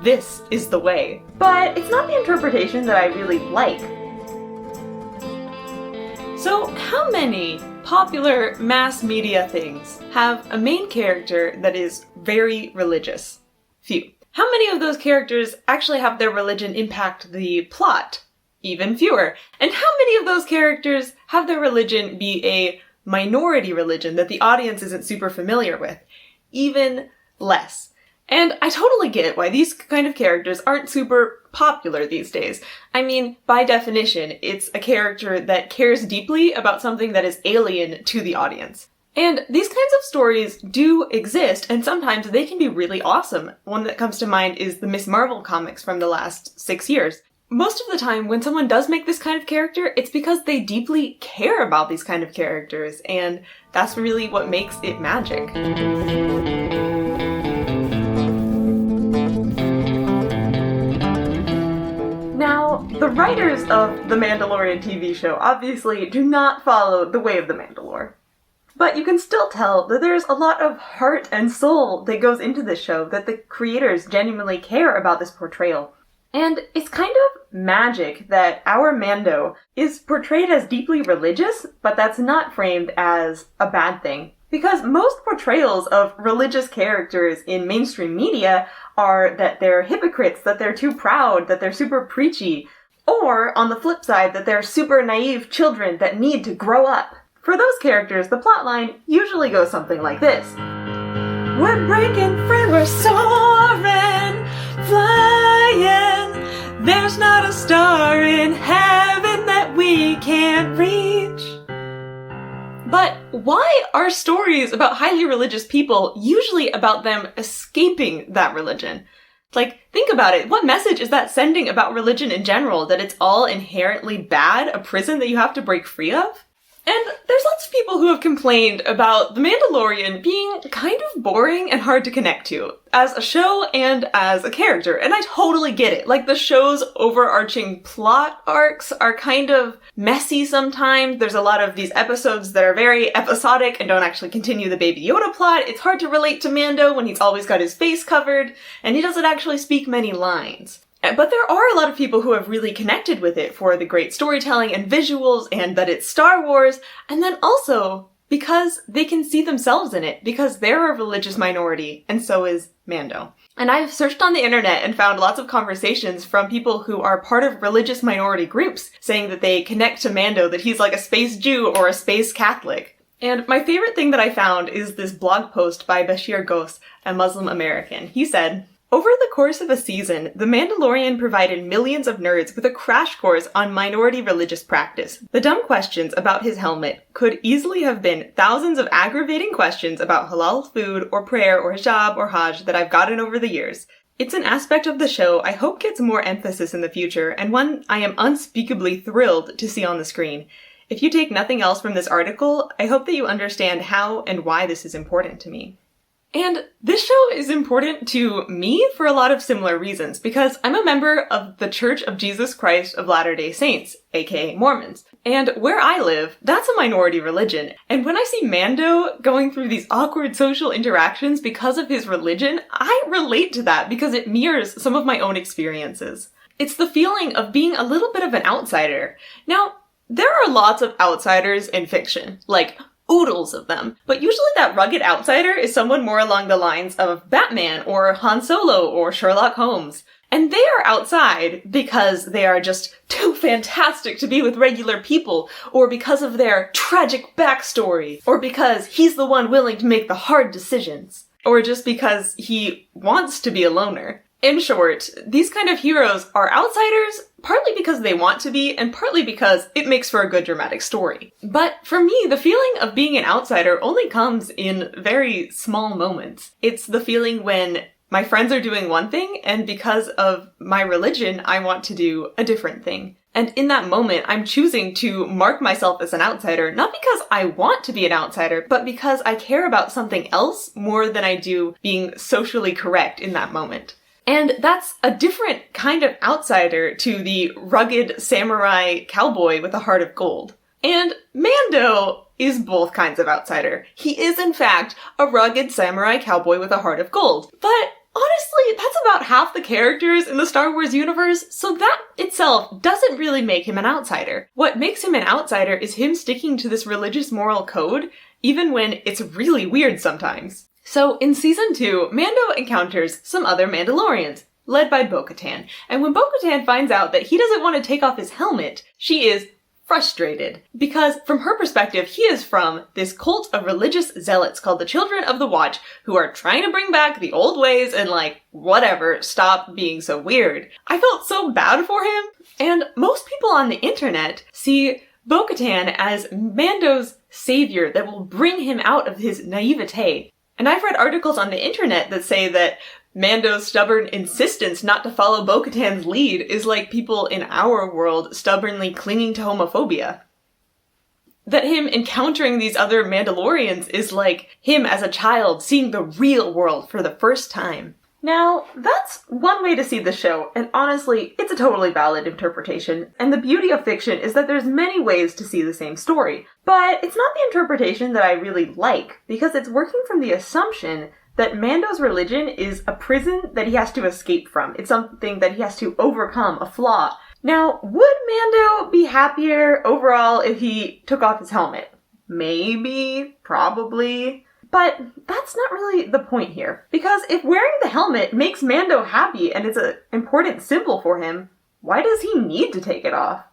this is the way. But it's not the interpretation that I really like. So how many popular mass media things have a main character that is very religious? Few. How many of those characters actually have their religion impact the plot? Even fewer. And how many of those characters have their religion be a minority religion that the audience isn't super familiar with? Even less. And I totally get why these kind of characters aren't super popular these days. I mean, by definition, it's a character that cares deeply about something that is alien to the audience. And these kinds of stories do exist, and sometimes they can be really awesome. One that comes to mind is the Miss Marvel comics from the last 6 years. Most of the time, when someone does make this kind of character, it's because they deeply care about these kind of characters, and that's really what makes it magic. Now, the writers of the Mandalorian TV show obviously do not follow the way of the Mandalore. But you can still tell that there's a lot of heart and soul that goes into this show, that the creators genuinely care about this portrayal. And it's kind of magic that our Mando is portrayed as deeply religious, but that's not framed as a bad thing. Because most portrayals of religious characters in mainstream media are that they're hypocrites, that they're too proud, that they're super preachy, or, on the flip side, that they're super naive children that need to grow up. For those characters, the plotline usually goes something like this. We're breaking free, we're soaring, flying. There's not a star in heaven that we can't reach. But why are stories about highly religious people usually about them escaping that religion? Like, think about it. What message is that sending about religion in general? That it's all inherently bad, a prison that you have to break free of? And there's lots of people who have complained about The Mandalorian being kind of boring and hard to connect to, as a show and as a character, and I totally get it. Like, the show's overarching plot arcs are kind of messy sometimes. There's a lot of these episodes that are very episodic and don't actually continue the Baby Yoda plot. It's hard to relate to Mando when he's always got his face covered, and he doesn't actually speak many lines. But there are a lot of people who have really connected with it for the great storytelling and visuals, and that it's Star Wars, and then also because they can see themselves in it, because they're a religious minority, and so is Mando. And I've searched on the internet and found lots of conversations from people who are part of religious minority groups, saying that they connect to Mando, that he's like a space Jew or a space Catholic. And my favorite thing that I found is this blog post by Bashir Ghose, a Muslim American. He said, "Over the course of a season, The Mandalorian provided millions of nerds with a crash course on minority religious practice. The dumb questions about his helmet could easily have been thousands of aggravating questions about halal food or prayer or hijab or hajj that I've gotten over the years. It's an aspect of the show I hope gets more emphasis in the future, and one I am unspeakably thrilled to see on the screen. If you take nothing else from this article, I hope that you understand how and why this is important to me." And this show is important to me for a lot of similar reasons, because I'm a member of the Church of Jesus Christ of Latter-day Saints, aka Mormons. And where I live, that's a minority religion. And when I see Mando going through these awkward social interactions because of his religion, I relate to that because it mirrors some of my own experiences. It's the feeling of being a little bit of an outsider. Now, there are lots of outsiders in fiction, like oodles of them. But usually that rugged outsider is someone more along the lines of Batman or Han Solo or Sherlock Holmes. And they are outside because they are just too fantastic to be with regular people, or because of their tragic backstory, or because he's the one willing to make the hard decisions, or just because he wants to be a loner. In short, these kind of heroes are outsiders, partly because they want to be, and partly because it makes for a good dramatic story. But for me, the feeling of being an outsider only comes in very small moments. It's the feeling when my friends are doing one thing, and because of my religion, I want to do a different thing. And in that moment, I'm choosing to mark myself as an outsider, not because I want to be an outsider, but because I care about something else more than I do being socially correct in that moment. And that's a different kind of outsider to the rugged samurai cowboy with a heart of gold. And Mando is both kinds of outsider. He is, in fact, a rugged samurai cowboy with a heart of gold. But honestly, that's about half the characters in the Star Wars universe, so that itself doesn't really make him an outsider. What makes him an outsider is him sticking to this religious moral code, even when it's really weird sometimes. So, in Season 2, Mando encounters some other Mandalorians, led by Bo-Katan, and when Bo-Katan finds out that he doesn't want to take off his helmet, she is frustrated. Because, from her perspective, he is from this cult of religious zealots called the Children of the Watch, who are trying to bring back the old ways and whatever, stop being so weird. I felt so bad for him, and most people on the internet see Bo-Katan as Mando's savior that will bring him out of his naivete. And I've read articles on the internet that say that Mando's stubborn insistence not to follow Bo-Katan's lead is like people in our world stubbornly clinging to homophobia. That him encountering these other Mandalorians is like him as a child seeing the real world for the first time. Now, that's one way to see the show, and honestly, it's a totally valid interpretation, and the beauty of fiction is that there's many ways to see the same story. But it's not the interpretation that I really like, because it's working from the assumption that Mando's religion is a prison that he has to escape from. It's something that he has to overcome, a flaw. Now, would Mando be happier overall if he took off his helmet? Maybe, probably. But that's not really the point here. Because if wearing the helmet makes Mando happy and it's an important symbol for him, why does he need to take it off?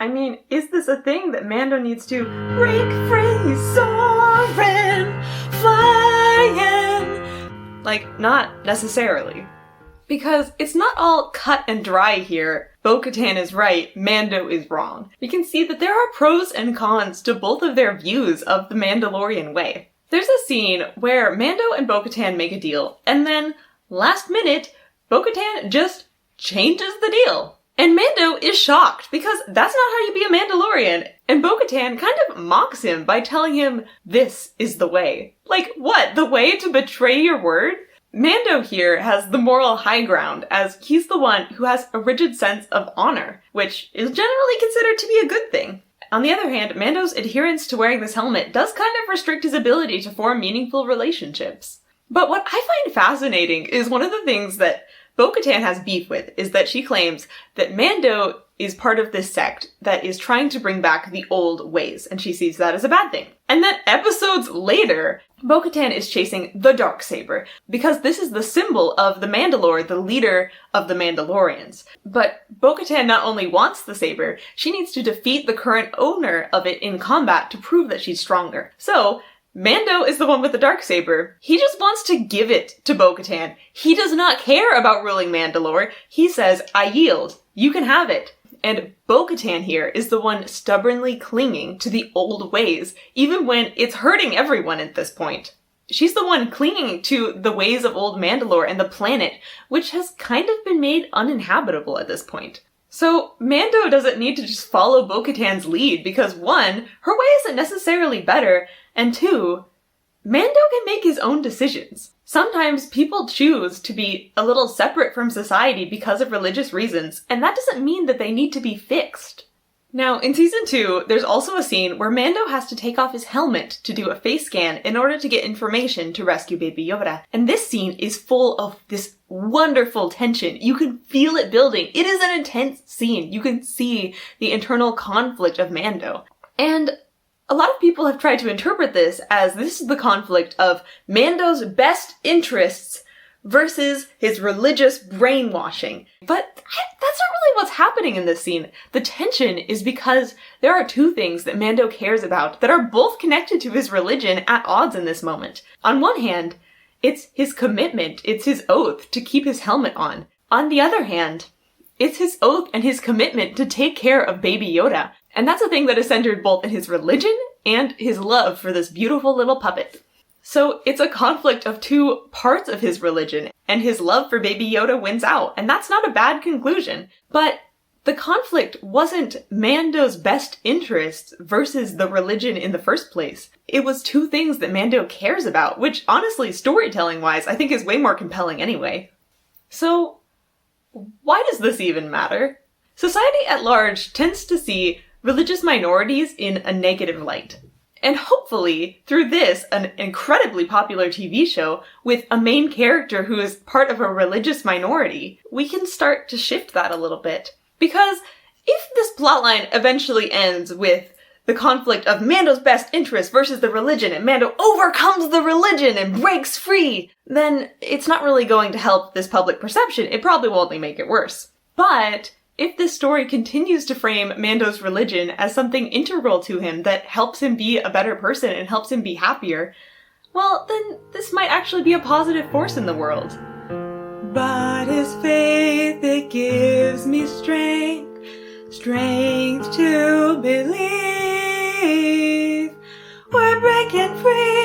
I mean, is this a thing that Mando needs to break free, soaring, flying? Not necessarily. Because it's not all cut and dry here. Bo-Katan is right, Mando is wrong. We can see that there are pros and cons to both of their views of the Mandalorian way. There's a scene where Mando and Bo-Katan make a deal, and then, last minute, Bo-Katan just changes the deal. And Mando is shocked, because that's not how you be a Mandalorian. And Bo-Katan kind of mocks him by telling him, this is the way. What? The way to betray your word? Mando here has the moral high ground, as he's the one who has a rigid sense of honor, which is generally considered to be a good thing. On the other hand, Mando's adherence to wearing this helmet does kind of restrict his ability to form meaningful relationships. But what I find fascinating is one of the things that Bo-Katan has beef with is that she claims that Mando is part of this sect that is trying to bring back the old ways, and she sees that as a bad thing. And then episodes later, Bo-Katan is chasing the Darksaber, because this is the symbol of the Mandalore, the leader of the Mandalorians. But Bo-Katan not only wants the saber, she needs to defeat the current owner of it in combat to prove that she's stronger. So, Mando is the one with the Darksaber. He just wants to give it to Bo-Katan. He does not care about ruling Mandalore. He says, I yield. You can have it. And Bo-Katan here is the one stubbornly clinging to the old ways, even when it's hurting everyone at this point. She's the one clinging to the ways of old Mandalore and the planet, which has kind of been made uninhabitable at this point. So Mando doesn't need to just follow Bo-Katan's lead because 1, her way isn't necessarily better, and 2, Mando can make his own decisions. Sometimes people choose to be a little separate from society because of religious reasons, and that doesn't mean that they need to be fixed. Now, in Season 2, there's also a scene where Mando has to take off his helmet to do a face scan in order to get information to rescue Baby Yoda. And this scene is full of this wonderful tension. You can feel it building. It is an intense scene. You can see the internal conflict of Mando. And a lot of people have tried to interpret this as this is the conflict of Mando's best interests versus his religious brainwashing. But that's not really what's happening in this scene. The tension is because there are 2 things that Mando cares about that are both connected to his religion at odds in this moment. On one hand, it's his commitment, it's his oath to keep his helmet on. On the other hand, it's his oath and his commitment to take care of Baby Yoda. And that's a thing that is centered both in his religion and his love for this beautiful little puppet. So it's a conflict of 2 parts of his religion, and his love for Baby Yoda wins out, and that's not a bad conclusion. But the conflict wasn't Mando's best interests versus the religion in the first place. It was 2 things that Mando cares about, which honestly, storytelling-wise, I think is way more compelling anyway. So, why does this even matter? Society at large tends to see religious minorities in a negative light. And hopefully, through this, an incredibly popular TV show with a main character who is part of a religious minority, we can start to shift that a little bit. Because if this plotline eventually ends with the conflict of Mando's best interest versus the religion, and Mando overcomes the religion and breaks free, then it's not really going to help this public perception. It probably will only make it worse. But if this story continues to frame Mando's religion as something integral to him that helps him be a better person and helps him be happier, well, then this might actually be a positive force in the world. But his faith, it gives me strength to believe we're breaking free.